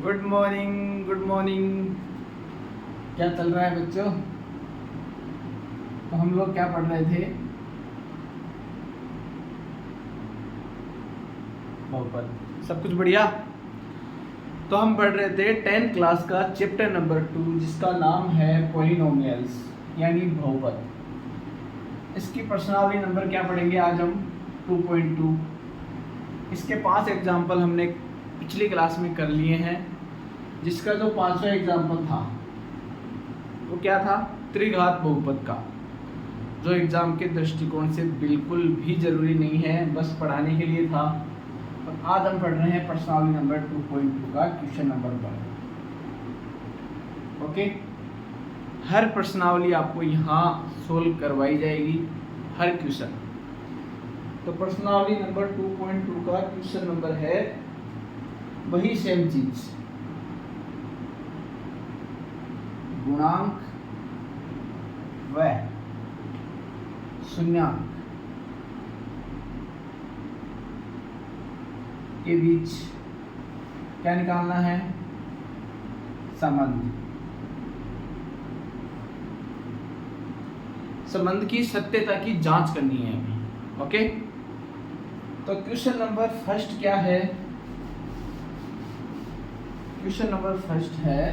Good morning good morning. क्या चल रहा है बच्चों? तो हम लोग क्या पढ़ रहे थे? बहुपद। सब कुछ बढ़िया। तो हम पढ़ रहे थे 10th क्लास का चैप्टर नंबर 2 जिसका नाम है पॉलिनोमियल्स यानी बहुपद। इसकी पर्सनालिटी नंबर क्या पढ़ेंगे आज हम? 2.2। इसके 5 एग्जाम्पल हमने पिछली क्लास में कर लिए हैं, जिसका जो 5वां एग्जाम्पल था वो क्या था? त्रिघात बहुपद का, जो एग्जाम के दृष्टिकोण से बिल्कुल भी ज़रूरी नहीं है, बस पढ़ाने के लिए था। और आज हम पढ़ रहे हैं पर्सनालिटी नंबर 2.2 का क्वेश्चन नंबर 1। ओके, हर पर्सनालिटी आपको यहाँ सोल्व करवाई जाएगी, हर क्वेश्चन। तो पर्सनालिटी नंबर 2.2 का क्वेश्चन नंबर है वही सेम चीज, गुणांक व शून्यांक के बीच क्या निकालना है? संबंध। संबंध की सत्यता की जांच करनी है हमें। ओके, तो क्वेश्चन नंबर फर्स्ट क्या है? क्वेश्चन नंबर फर्स्ट है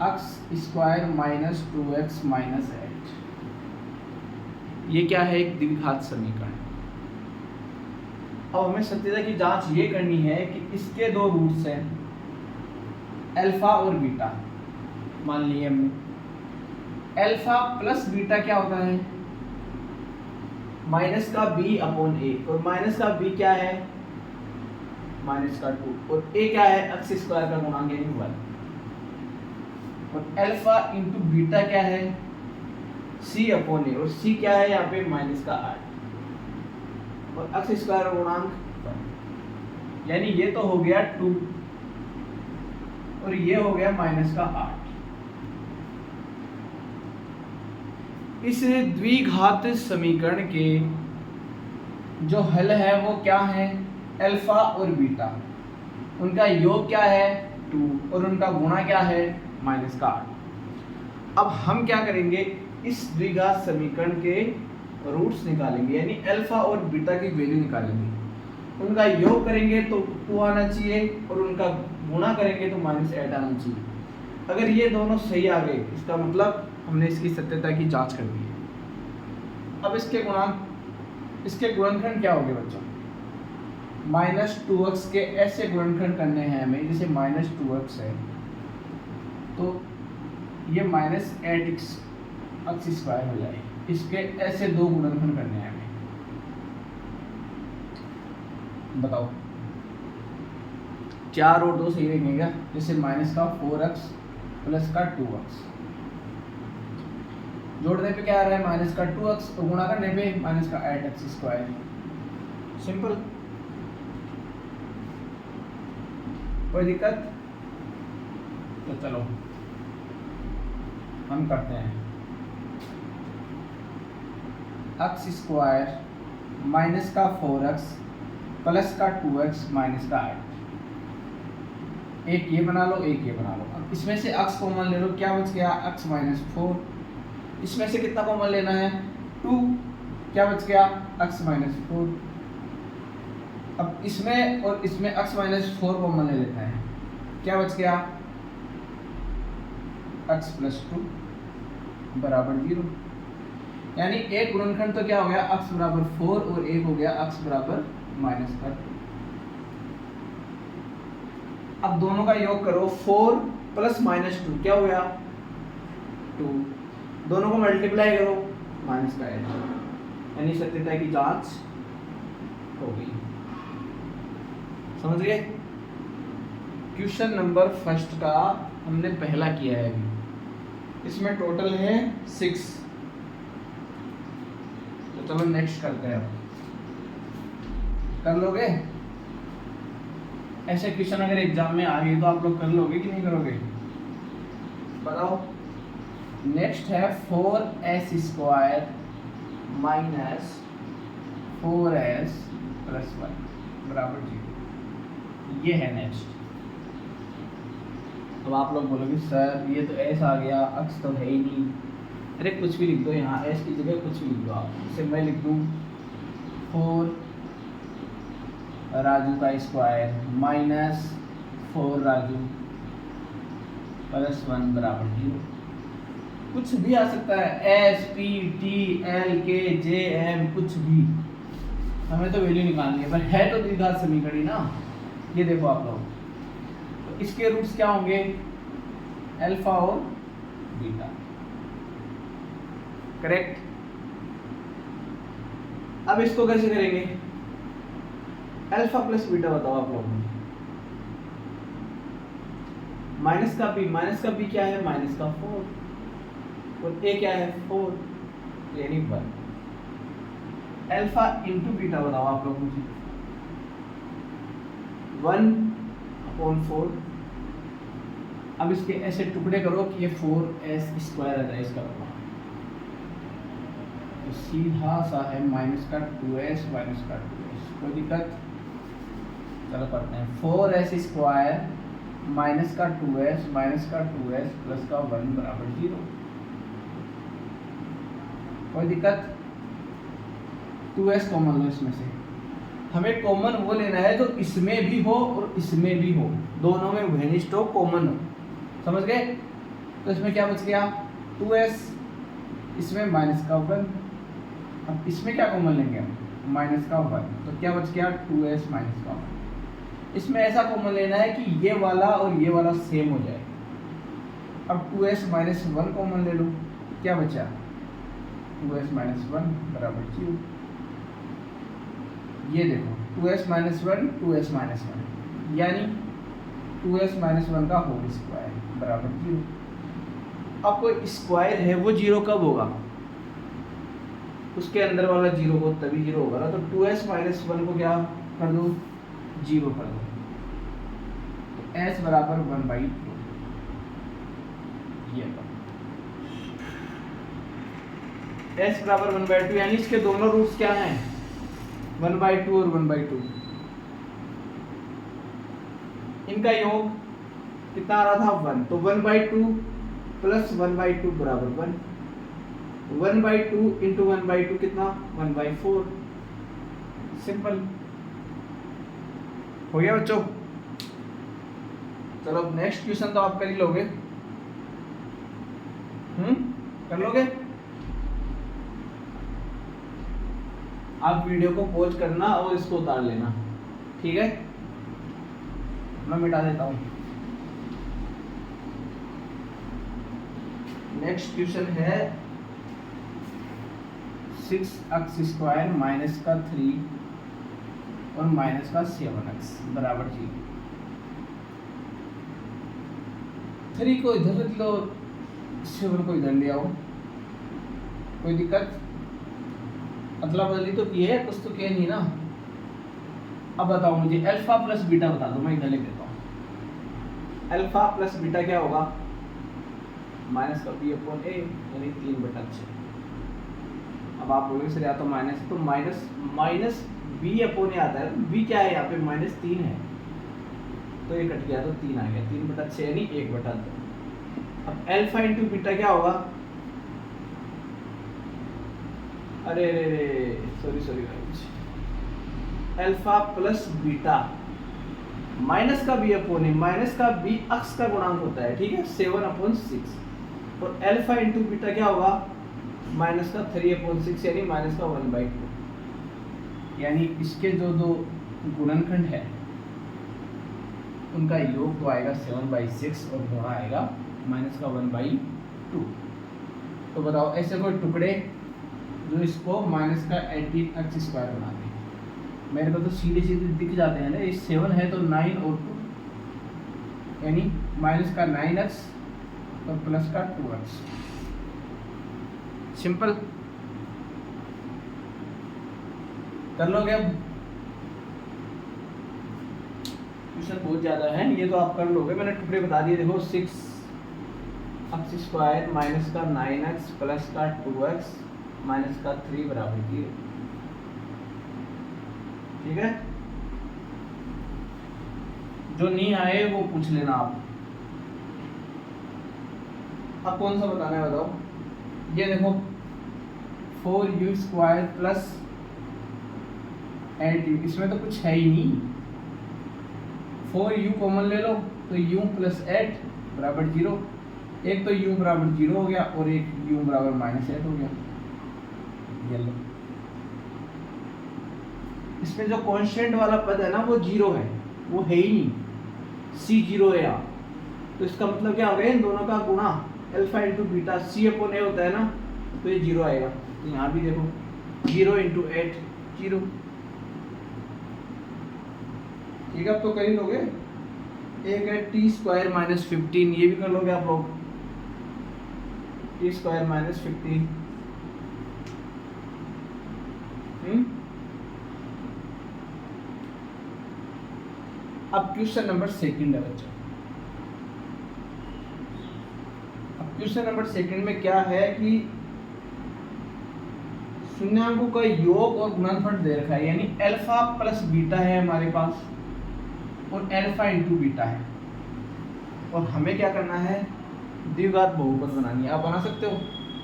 x square minus 2x minus 8। ये क्या है? एक द्विघात समीकरण। अब हमें सत्यता की जांच ये करनी है कि इसके दो रूट्स हैं, अल्फा और बीटा। मान लिए हमने अल्फा प्लस बीटा क्या होता है? माइनस का b अपॉन a, और माइनस का b क्या है? माइनस का 2, और a क्या है? x स्क्वायर का गुणांक यानी 1। और अल्फा इंटू बीटा क्या है? c अपॉन a, और c क्या है यहाँ पे? माइनस का 8, और x स्क्वायर का गुणांक 1। यानी ये तो हो गया 2 और ये हो गया माइनस का 8। इस द्विघात समीकरण के जो हल है वो क्या है? अल्फा और बीटा, उनका योग क्या है? 2, और उनका गुणा क्या है? माइनस का 8। अब हम क्या करेंगे? इस द्विघात समीकरण के रूट्स निकालेंगे, यानी अल्फा और बीटा की वैल्यू निकालेंगे। उनका योग करेंगे तो 2 आना चाहिए, और उनका गुणा करेंगे तो माइनस 8 आना चाहिए। अगर ये दोनों सही आ गए, इसका मतलब हमने इसकी सत्यता की जांच कर दी है। अब इसके गुणनखंड क्या होंगे बच्चों? माइनस 2x के ऐसे गुणनखंड करने हैं हमें, जैसे माइनस 2x है तो ये माइनस 8x स्क्वायर हो जाए। इसके ऐसे दो गुणनखंड करने हैं हमें। बताओ, 4 और 2 सही रहेंगे क्या? जैसे माइनस का 4x प्लस का 2x, जोड़ने पे क्या आ रहा है? माइनस का 2x, और गुणा करने पे माइनस का 8x स्क्वायर। सिंपल, कोई दिक्कत? तो चलो हम करते हैं। x स्क्वायर माइनस का 4x प्लस का 2x माइनस का 8। एक ये बना लो, एक ये बना लो। अब इसमें से x कॉमन ले लो, क्या बच गया? x minus 4। इसमें से कितना कॉमन लेना है? 2, क्या बच गया? x minus 4। अब इसमें और इसमें x माइनस 4 कॉमन ले लेते हैं, क्या बच गया? x प्लस 2 बराबर 0। यानी एक गुणनखंड तो क्या हो गया? x बराबर 4, और एक हो गया x बराबर माइनस का 2। अब दोनों का योग करो, 4 प्लस माइनस 2 क्या हो गया? 2। दोनों को मल्टीप्लाई करो, माइनस का 8। यानी सत्यता की जांच हो गई। समझ गए? क्वेश्चन नंबर फर्स्ट का हमने पहला किया है अभी, इसमें टोटल है 6। तो चलो नेक्स्ट करते हैं। कर लोगे? ऐसे क्वेश्चन अगर एग्जाम में आ गए तो आप लोग कर लोगे कि नहीं करोगे? बताओ। नेक्स्ट है 4s square minus 4s plus 1 बराबर 0। ये है नेक्स्ट। अब आप लोग बोलोगे सर ये तो s आ गया, अक्स तो है ही नहीं। अरे कुछ भी लिख दो यहाँ, s की जगह कुछ भी लिख दो आप। जैसे मैं लिख दूँ 4 राजू का स्क्वायर माइनस 4 राजू प्लस 1 बराबर 0। कुछ भी आ सकता है, एस पी टी एल के जे एम, कुछ भी, हमें तो वैल्यू निकालनी है, पर है तो द्विघात समीकरण ना। ये देखो आप लोग, तो इसके रूट्स क्या होंगे, अल्फा और बीटा, करेक्ट। अब इसको कैसे करेंगे, अल्फा प्लस बीटा बताओ आप लोग। माइनस का बी क्या है, माइनस का 4, और ए क्या है 4, यानी 1। अल्फा इंटू बीटा बताओ आप लोग मुझे, 1/4। अब इसके ऐसे टुकड़े करो कि ये 4s स्क्वायर आ जाए इसका पूरा, तो सीधा सा है माइनस का 2s माइनस का 2s, कोई दिक्कत। चलो करते हैं, 4s स्क्वायर माइनस का 2s माइनस का 2s प्लस का 1 बराबर 0, कोई दिक्कत। 2s कॉमन लो इसमें से, हमें कॉमन वो लेना है जो इसमें भी हो और इसमें भी हो, दोनों में वेनिस्ट हो, कॉमन हो, समझ गए। तो इसमें क्या बच गया 2s, इसमें माइनस का 1, अब इसमें क्या कॉमन लेंगे हम, माइनस का 1, तो क्या बच गया 2s माइनस का 1। इसमें ऐसा कॉमन लेना है कि ये वाला और ये वाला सेम हो जाए। अब 2s माइनस 1 कॉमन ले लो, क्या बचा 2s माइनस 1 बराबर 0। ये देखो 2s माइनस 1 2s माइनस 1 यानी 2s माइनस 1 का होल स्क्वायर बराबर 0। अब कोई स्क्वायर है वो 0 कब होगा, उसके अंदर वाला 0 को तभी 0 होगा ना। तो 2s माइनस 1 को क्या कर दो, 0 कर दो, तो s बराबर 1/2। ये s बराबर 1/2 यानी इसके दोनों रूट्स क्या हैं, 1/2 और 1/2। इनका योग कितना आ रहा था 1, तो 1/2 प्लस 1/2 बराबर 1, 1/2 इंटू 1/2 कितना 1/4। सिंपल हो गया बच्चों। चलो नेक्स्ट क्वेश्चन तो आप कर ही लोगे, कर लोगे। आप वीडियो को पॉज करना और इसको उतार लेना, ठीक है। मैं मिटा देता हूं। नेक्स्ट क्वेश्चन है 6x² माइनस का 3 और माइनस का 7x बराबर 0। 3 को इधर रख लो, 7 को इधर ले आओ, कोई दिक्कत। अदला बदली तो की है, कुछ तो किया नहीं ना। अब बताओ मुझे अल्फा प्लस बीटा बता दो, मैं इधर लिख देता हूँ। अल्फा प्लस बीटा क्या होगा, माइनस का b/a यानी 3/6। अब आप बोलोगे सर या तो माइनस, तो माइनस b/a आता है, b क्या है यहाँ पे -3 है, तो ये कट गया तो 3 आ गया, 3/6 यानी 1/2। अब अल्फा इंटू बीटा क्या होगा, अरे sorry alpha plus beta minus का b/a, माइनस का b अक्ष का गुणांक होता है, ठीक है, 7/6। और अल्फा इंटू बीटा क्या होगा, माइनस का 3/6 यानी माइनस का 1/2। यानी इसके जो दो गुणनखंड है उनका योग तो आएगा 7/6 और गुणा आएगा माइनस का 1/2। तो बताओ ऐसे कोई टुकड़े जो इसको माइनस का 18x² बना दें, मेरे को तो सीधे सीधे दिख जाते हैं ना। ये 7 है तो 9 और 2 यानी माइनस का 9x और प्लस का 2x। सिंपल कर लोगे। अब क्वेश्चन बहुत ज़्यादा है, ये तो आप कर लोगे, मैंने टुकड़े बता दिए। देखो 6x² माइनस का 9x प्लस का 2x माइनस का 3 बराबर 0। ठीक है, जो नहीं आए वो पूछ लेना आप। अब कौन सा बताना है बताओ। ये देखो 4u² प्लस 8u, इसमें तो कुछ है ही नहीं। 4u कॉमन ले लो तो u प्लस 8 बराबर 0। एक तो u बराबर 0 हो गया और एक u बराबर -8 हो गया। ये लो, इसमें जो कांस्टेंट वाला पद है ना वो 0 है, वो है ही नहीं, c0 है यहाँ। तो इसका मतलब क्या हो गया, इन दोनों का गुणा अल्फा इंटू बीटा c/a होता है ना, तो ये 0 आएगा। तो यहाँ भी देखो 0 इंटू 8 0। ठीक है, अब तो कर ही लोगे। एक है t² - 15, ये भी कर लोगे आप लोग, t² - 15। अब क्वेश्चन नंबर 2 है बच्चों। अब क्वेश्चन नंबर 2 में क्या है कि शून्यांकों का योग और गुणनफल दे रखा है, यानी अल्फा प्लस बीटा है हमारे पास और अल्फा इंटू बीटा है, और हमें क्या करना है, द्विघात बहुपद बनानी है। आप बना सकते हो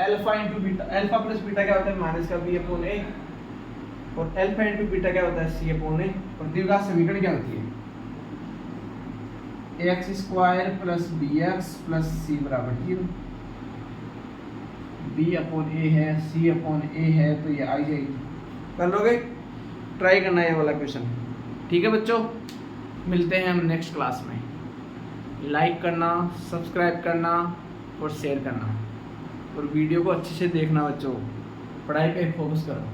alpha into beta. Alpha plus beta क्या होता है, माइनस का b/a, और अल्फा इंटू बीटा क्या होता है, c/a। और द्विघात समीकरण क्या होती है, x² plus bx plus c बराबर 0। b/a है, c/a है, तो ये आ जाएगी। कर लोगे, ट्राई करना है ये वाला क्वेश्चन। ठीक है बच्चों, मिलते हैं हम नेक्स्ट क्लास में। लाइक करना, सब्सक्राइब करना और शेयर करना, और वीडियो को अच्छे से देखना बच्चों, पढ़ाई पे फोकस करो।